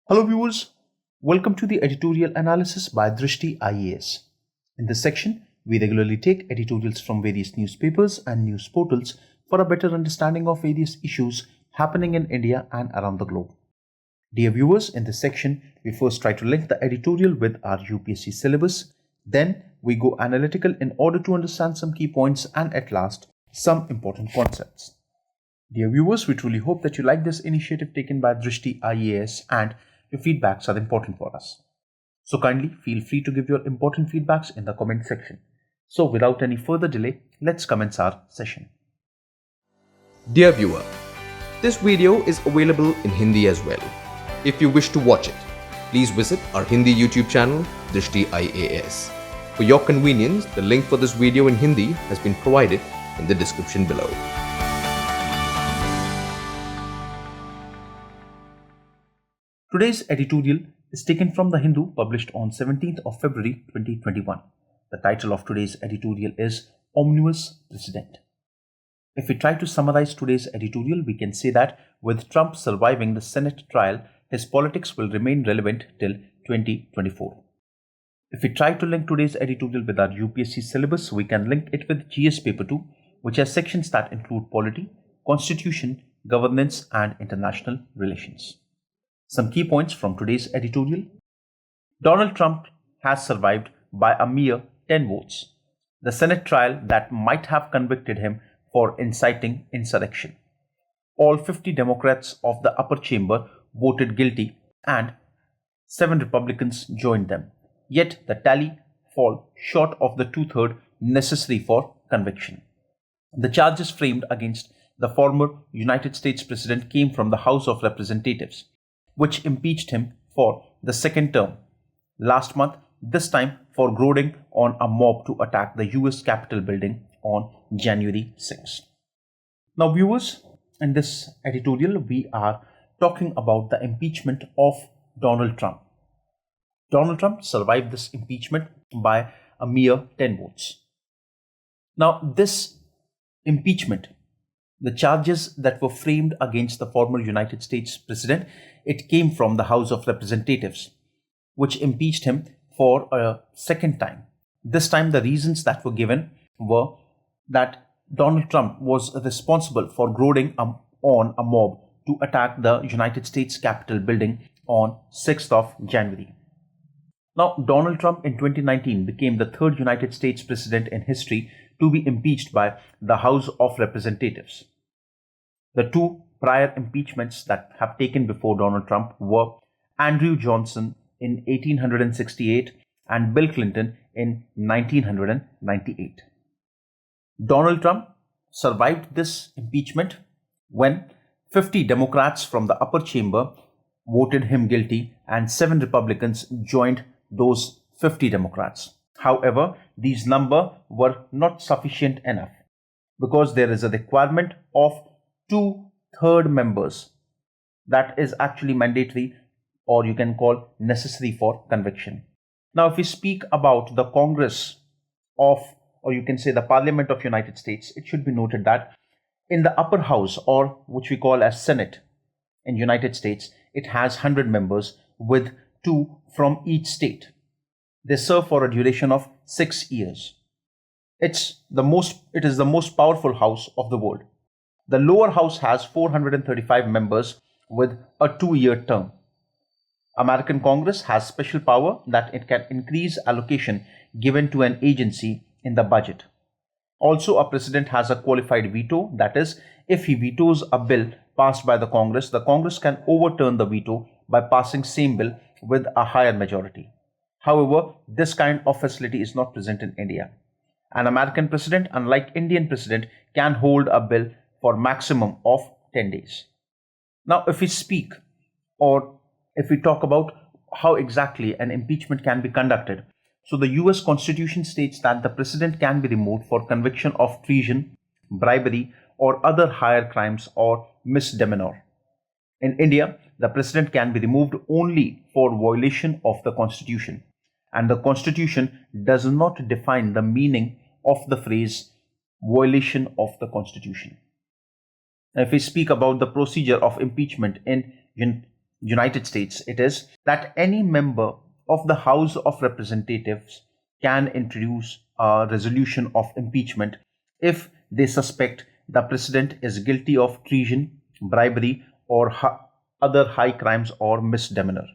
Hello viewers, welcome to the Editorial Analysis by Drishti IAS. In this section, we regularly take editorials from various newspapers and news portals for a better understanding of various issues happening in India and around the globe. Dear viewers, in this section, we first try to link the editorial with our UPSC syllabus. Then we go analytical in order to understand some key points and at last, some important concepts. Dear viewers, we truly hope that you like this initiative taken by Drishti IAS and your feedbacks are important for us. So kindly feel free to give your important feedbacks in the comment section. So without any further delay, let's commence our session. Dear viewer, this video is available in Hindi as well. If you wish to watch it, please visit our Hindi YouTube channel, Dristhi IAS. For your convenience, the link for this video in Hindi has been provided in the description below. Today's editorial is taken from The Hindu, published on 17th of February 2021. The title of today's editorial is Omnibus President. If we try to summarize today's editorial, we can say that with Trump surviving the Senate trial, his politics will remain relevant till 2024. If we try to link today's editorial with our UPSC syllabus, we can link it with GS Paper 2, which has sections that include polity, constitution, governance, and international relations. Some key points from today's editorial. Donald Trump has survived by a mere 10 votes the Senate trial that might have convicted him for inciting insurrection. All 50 Democrats of the upper chamber voted guilty and 7 Republicans joined them. Yet the tally fall short of the two-thirds necessary for conviction. The charges framed against the former United States President came from the House of Representatives, which impeached him for the second term last month, this time for goading on a mob to attack the US Capitol building on January 6. Now viewers, in this editorial we are talking about the impeachment of Donald Trump. Donald Trump survived this impeachment by a mere 10 votes. Now this impeachment, the charges that were framed against the former United States President, it came from the House of Representatives, which impeached him for a second time. This time the reasons that were given were that Donald Trump was responsible for goading on a mob to attack the United States Capitol building on 6th of January. Now, Donald Trump in 2019 became the third United States President in history to be impeached by the House of Representatives. The two prior impeachments that have taken before Donald Trump were Andrew Johnson in 1868 and Bill Clinton in 1998. Donald Trump survived this impeachment when 50 Democrats from the upper chamber voted him guilty and 7 Republicans joined those 50 Democrats. However, these numbers were not sufficient enough because there is a requirement of 2/3 members that is actually mandatory, or you can call necessary for conviction. Now, if we speak about the Congress of, or you can say the Parliament of United States, it should be noted that in the upper house, or which we call as Senate in United States, it has 100 members with 2 from each state. They serve for a duration of 6 years. It is the most powerful house of the world. The lower house has 435 members with a 2-year term. American Congress has special power that it can increase allocation given to an agency in the budget. Also, a president has a qualified veto, that is, if he vetoes a bill passed by the Congress can overturn the veto by passing same bill with a higher majority. However, this kind of facility is not present in India. An American president, unlike Indian president, can hold a bill for maximum of 10 days. Now, if we speak or if we talk about how exactly an impeachment can be conducted, so the US Constitution states that the president can be removed for conviction of treason, bribery, or other higher crimes or misdemeanor. In India, the president can be removed only for violation of the Constitution, and the Constitution does not define the meaning of the phrase violation of the Constitution. Now, if we speak about the procedure of impeachment in United States, it is that any member of the House of Representatives can introduce a resolution of impeachment if they suspect the president is guilty of treason, bribery, or other high crimes or misdemeanor.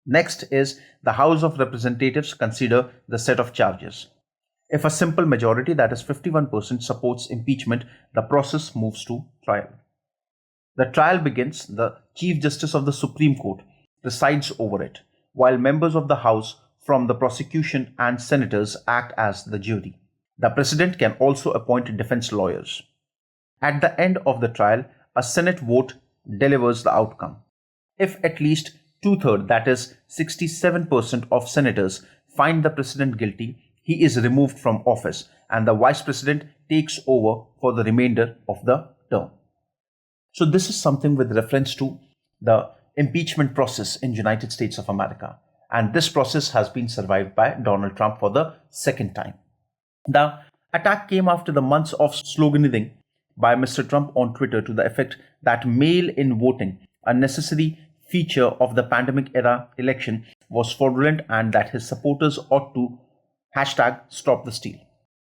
Next is the House of Representatives consider the set of charges. If a simple majority, that is 51%, supports impeachment, the process moves to trial. The trial begins, the Chief Justice of the Supreme Court presides over it, while members of the House from the prosecution and senators act as the jury. The President can also appoint defense lawyers. At the end of the trial, a Senate vote delivers the outcome. If at least two-thirds, that is 67% of senators, find the President guilty, he is removed from office and the Vice President takes over for the remainder of the term. So this is something with reference to the impeachment process in United States of America. And this process has been survived by Donald Trump for the second time. The attack came after the months of sloganeering by Mr. Trump on Twitter to the effect that mail-in voting, a necessary feature of the pandemic-era election, was fraudulent and that his supporters ought to #StopTheSteal.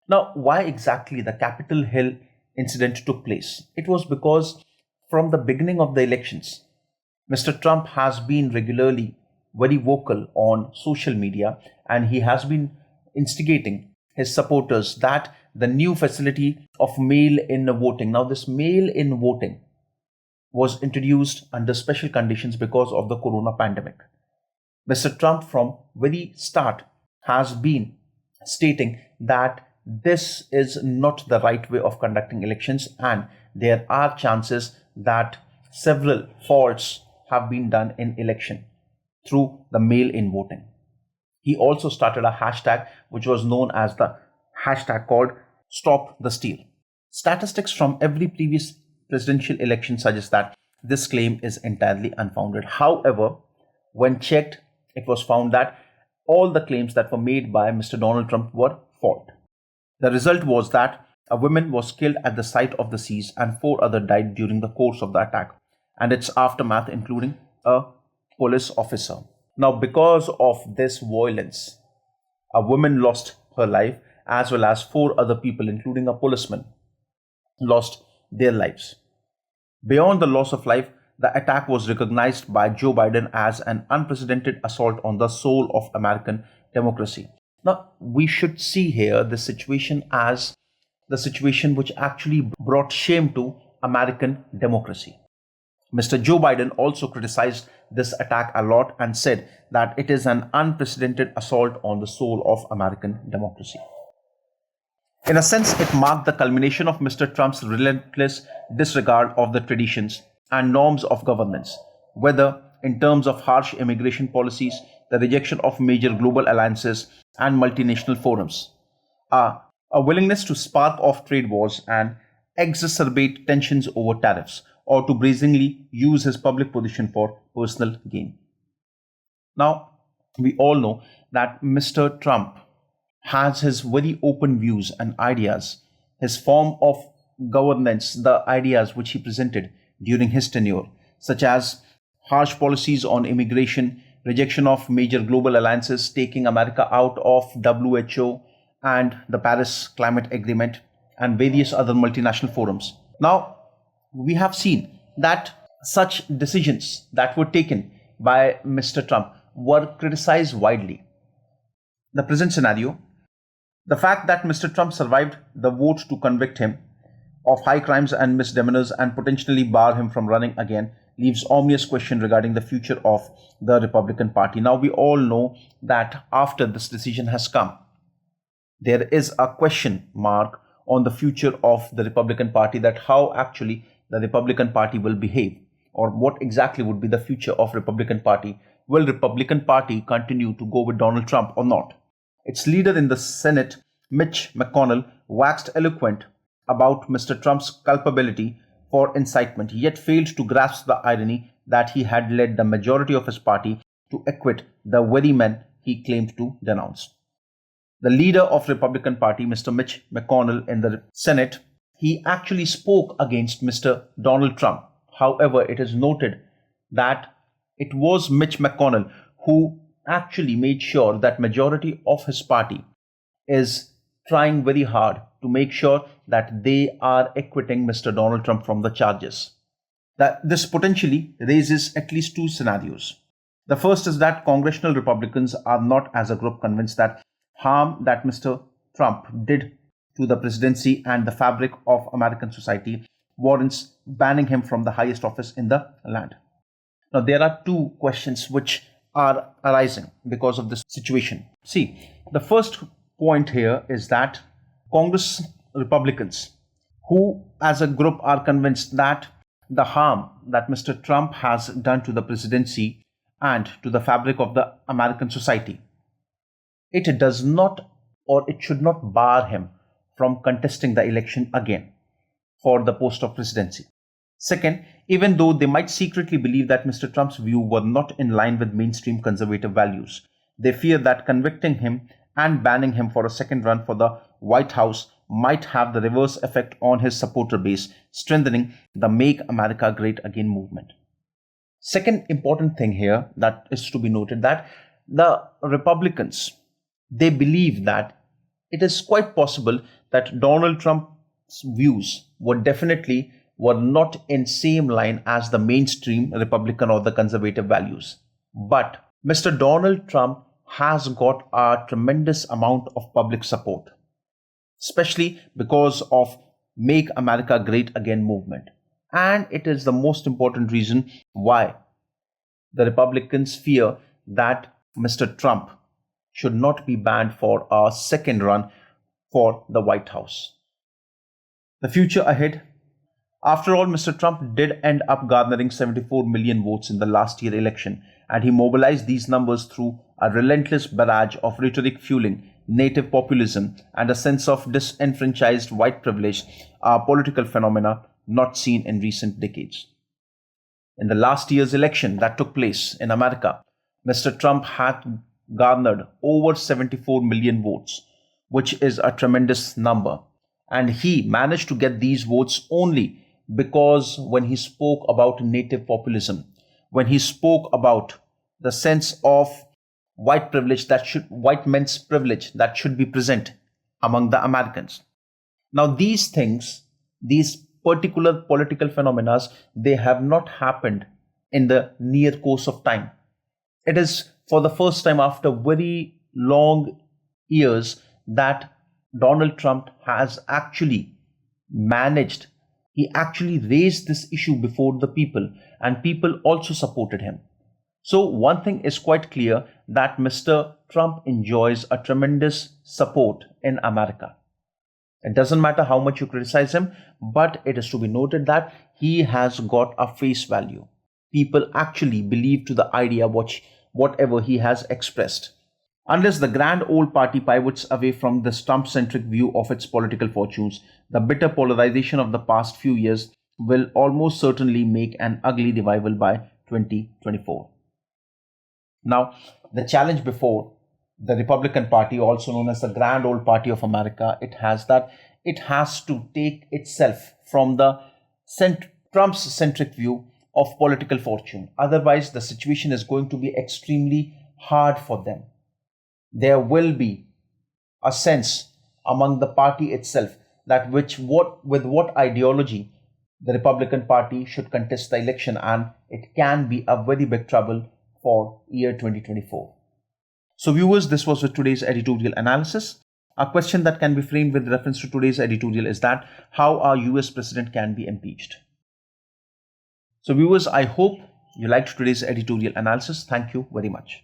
Now, why exactly the Capitol Hill incident took place? It was because from the beginning of the elections, Mr. Trump has been regularly very vocal on social media and he has been instigating his supporters that the new facility of mail-in voting. Now, this mail-in voting was introduced under special conditions because of the corona pandemic. Mr. Trump from very start has been stating that this is not the right way of conducting elections and there are chances that several faults have been done in election through the mail-in voting. He also started a hashtag which was known as the hashtag called #StopTheSteal. Statistics from every previous presidential election suggest that this claim is entirely unfounded. However, when checked, it was found that all the claims that were made by Mr. Donald Trump were false. The result was that a woman was killed at the site of the siege and 4 others died during the course of the attack and its aftermath, including a police officer. Now, because of this violence, a woman lost her life as well as 4 other people, including a policeman, lost their lives. Beyond the loss of life, the attack was recognized by Joe Biden as an unprecedented assault on the soul of American democracy. Now, we should see here this situation as the situation which actually brought shame to American democracy. Mr. Joe Biden also criticized this attack a lot and said that it is an unprecedented assault on the soul of American democracy. In a sense, it marked the culmination of Mr. Trump's relentless disregard of the traditions and norms of governance, whether in terms of harsh immigration policies, the rejection of major global alliances and multinational forums, a willingness to spark off trade wars and exacerbate tensions over tariffs, or to brazenly use his public position for personal gain. Now, we all know that Mr. Trump has his very open views and ideas, his form of governance, the ideas which he presented during his tenure, such as harsh policies on immigration, rejection of major global alliances, taking America out of WHO and the Paris Climate Agreement, and various other multinational forums. Now, we have seen that such decisions that were taken by Mr. Trump were criticized widely. The present scenario, the fact that Mr. Trump survived the vote to convict him of high crimes and misdemeanors and potentially bar him from running again, leaves ominous question regarding the future of the Republican Party. Now, we all know that after this decision has come, there is a question mark on the future of the Republican Party, that how actually the Republican Party will behave, or what exactly would be the future of Republican Party. Will Republican Party continue to go with Donald Trump or not? Its leader in the Senate, Mitch McConnell, waxed eloquent about Mr. Trump's culpability for incitement, yet failed to grasp the irony that he had led the majority of his party to acquit the very men he claimed to denounce. The leader of Republican Party, Mr. Mitch McConnell, in the Senate, he actually spoke against Mr. Donald Trump. However, it is noted that it was Mitch McConnell who actually made sure that majority of his party is trying very hard to make sure that they are acquitting Mr. Donald Trump from the charges. That this potentially raises at least two scenarios. The first is that congressional Republicans are not as a group convinced that harm that Mr. Trump did to the presidency and the fabric of American society warrants banning him from the highest office in the land. Now, there are two questions which are arising because of this situation. See, the first point here is that Congress Republicans, who as a group are convinced that the harm that Mr. Trump has done to the presidency and to the fabric of the American society, it does not or it should not bar him from contesting the election again for the post of presidency. Second, even though they might secretly believe that Mr. Trump's views were not in line with mainstream conservative values, they fear that convicting him and banning him for a second run for the White House might have the reverse effect on his supporter base, strengthening the Make America Great Again movement. Second important thing here that is to be noted, that the Republicans, they believe that it is quite possible that Donald Trump's views were not in same line as the mainstream Republican or the conservative values. But Mr. Donald Trump has got a tremendous amount of public support, especially because of Make America Great Again movement. And it is the most important reason why the Republicans fear that Mr. Trump should not be banned for a second run for the White House. The future ahead. After all, Mr. Trump did end up garnering 74 million votes in the last year election, and he mobilized these numbers through a relentless barrage of rhetoric fueling native populism and a sense of disenfranchised white privilege, a political phenomena not seen in recent decades. In the last year's election that took place in America, Mr. Trump had garnered over 74 million votes, which is a tremendous number. And he managed to get these votes only because when he spoke about native populism, when he spoke about the sense of white men's privilege that should be present among the Americans. Now, these things, these particular political phenomena, they have not happened in the near course of time. It is for the first time after very long years that Donald Trump has actually managed, he actually raised this issue before the people, and people also supported him. So one thing is quite clear, that Mr. Trump enjoys a tremendous support in America. It doesn't matter how much you criticize him, but it is to be noted that he has got a face value. People actually believe to the idea whatever he has expressed. Unless the grand old party pivots away from this Trump-centric view of its political fortunes, the bitter polarization of the past few years will almost certainly make an ugly revival by 2024. Now, the challenge before the Republican Party, also known as the grand old party of America, it has to take itself from the Trump-centric view of political fortune. Otherwise, the situation is going to be extremely hard for them. There will be a sense among the party itself that with what ideology the Republican Party should contest the election, and it can be a very big trouble for year 2024. So viewers, this was with today's editorial analysis. A question that can be framed with reference to today's editorial is that how our US president can be impeached. So viewers, I hope you liked today's editorial analysis. Thank you very much.